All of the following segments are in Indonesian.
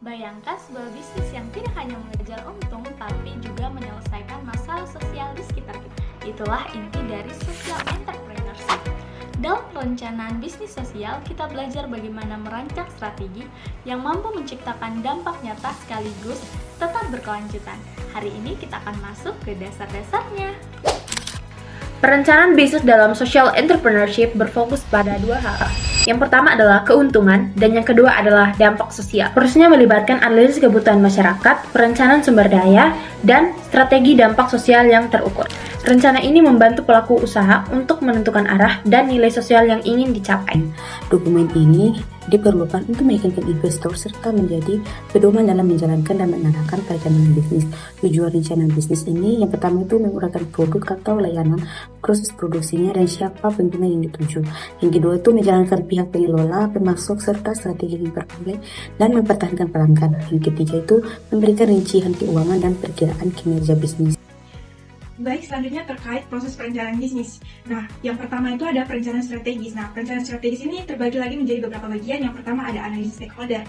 Bayangkan sebuah bisnis yang tidak hanya mengejar untung, tapi juga menyelesaikan masalah sosial di sekitar kita. Itulah inti dari social entrepreneurship. Dalam perencanaan bisnis sosial, kita belajar bagaimana merancang strategi yang mampu menciptakan dampak nyata sekaligus tetap berkelanjutan. Hari ini kita akan masuk ke dasar-dasarnya. Perencanaan bisnis dalam social entrepreneurship berfokus pada dua hal. Yang pertama adalah keuntungan, dan yang kedua adalah dampak sosial. Prosesnya melibatkan analisis kebutuhan masyarakat, perencanaan sumber daya, dan strategi dampak sosial yang terukur. Rencana ini membantu pelaku usaha untuk menentukan arah dan nilai sosial yang ingin dicapai. Dokumen ini diperlukan untuk meyakinkan investor serta menjadi pedoman dalam menjalankan dan menarikkan perencanaan bisnis. Tujuan rencana bisnis ini yang pertama itu menguraikan produk atau layanan, proses produksinya, dan siapa pengguna yang dituju. Yang kedua itu menjalankan pihak pengelola, pemasok, serta strategi hiperkable dan mempertahankan pelanggan. Yang ketiga itu memberikan rincian keuangan dan perkiraan kinerja bisnis. Baik, selanjutnya terkait proses perencanaan bisnis. Nah, yang pertama itu ada perencanaan strategis. Nah, perencanaan strategis ini terbagi lagi menjadi beberapa bagian. Yang pertama ada analisis stakeholder,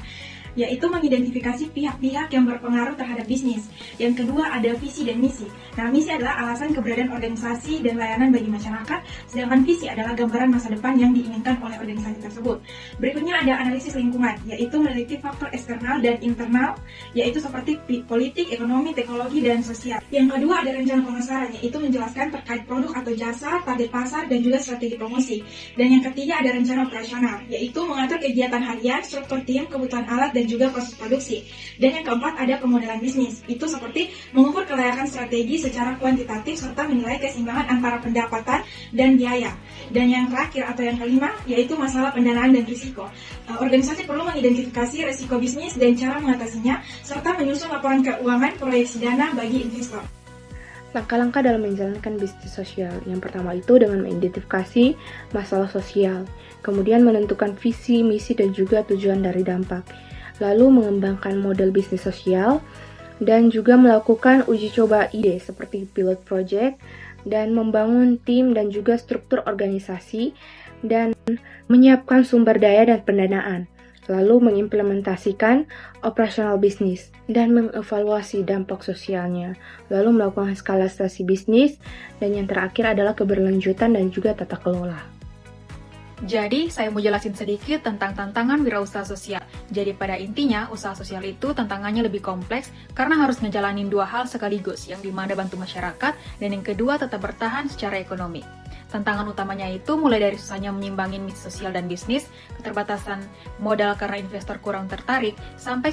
yaitu mengidentifikasi pihak-pihak yang berpengaruh terhadap bisnis. Yang kedua ada visi dan misi. Nah, misi adalah alasan keberadaan organisasi dan layanan bagi masyarakat, sedangkan visi adalah gambaran masa depan yang diinginkan oleh organisasi tersebut. Berikutnya ada analisis lingkungan, yaitu meneliti faktor eksternal dan internal, yaitu seperti politik, ekonomi, teknologi, dan sosial. Yang kedua ada rencana pemasaran, yaitu menjelaskan terkait produk atau jasa, target pasar, dan juga strategi promosi. Dan yang ketiga ada rencana operasional, yaitu mengatur kegiatan harian, struktur tim, kebutuhan alat, dan juga proses produksi. Dan yang keempat ada pemodelan bisnis, itu seperti mengukur kelayakan strategi secara kuantitatif serta menilai keseimbangan antara pendapatan dan biaya. Dan yang terakhir atau yang kelima yaitu masalah pendanaan dan risiko. Organisasi perlu mengidentifikasi risiko bisnis dan cara mengatasinya serta menyusun laporan keuangan proyeksi dana bagi investor. Langkah-langkah dalam menjalankan bisnis sosial. Yang pertama itu dengan mengidentifikasi masalah sosial, kemudian menentukan visi, misi, dan juga tujuan dari dampak. Lalu mengembangkan model bisnis sosial, dan juga melakukan uji coba ide seperti pilot project, dan membangun tim dan juga struktur organisasi, dan menyiapkan sumber daya dan pendanaan. Lalu mengimplementasikan operasional bisnis dan mengevaluasi dampak sosialnya, lalu melakukan skalarisasi bisnis, dan yang terakhir adalah keberlanjutan dan juga tata kelola. Jadi, saya mau jelasin sedikit tentang tantangan wirausaha sosial. Jadi, pada intinya, usaha sosial itu tantangannya lebih kompleks karena harus ngejalanin dua hal sekaligus, yang dimana bantu masyarakat, dan yang kedua tetap bertahan secara ekonomi. Tantangan utamanya itu mulai dari susahnya menyimbangin misi sosial dan bisnis, keterbatasan modal karena investor kurang tertarik, sampai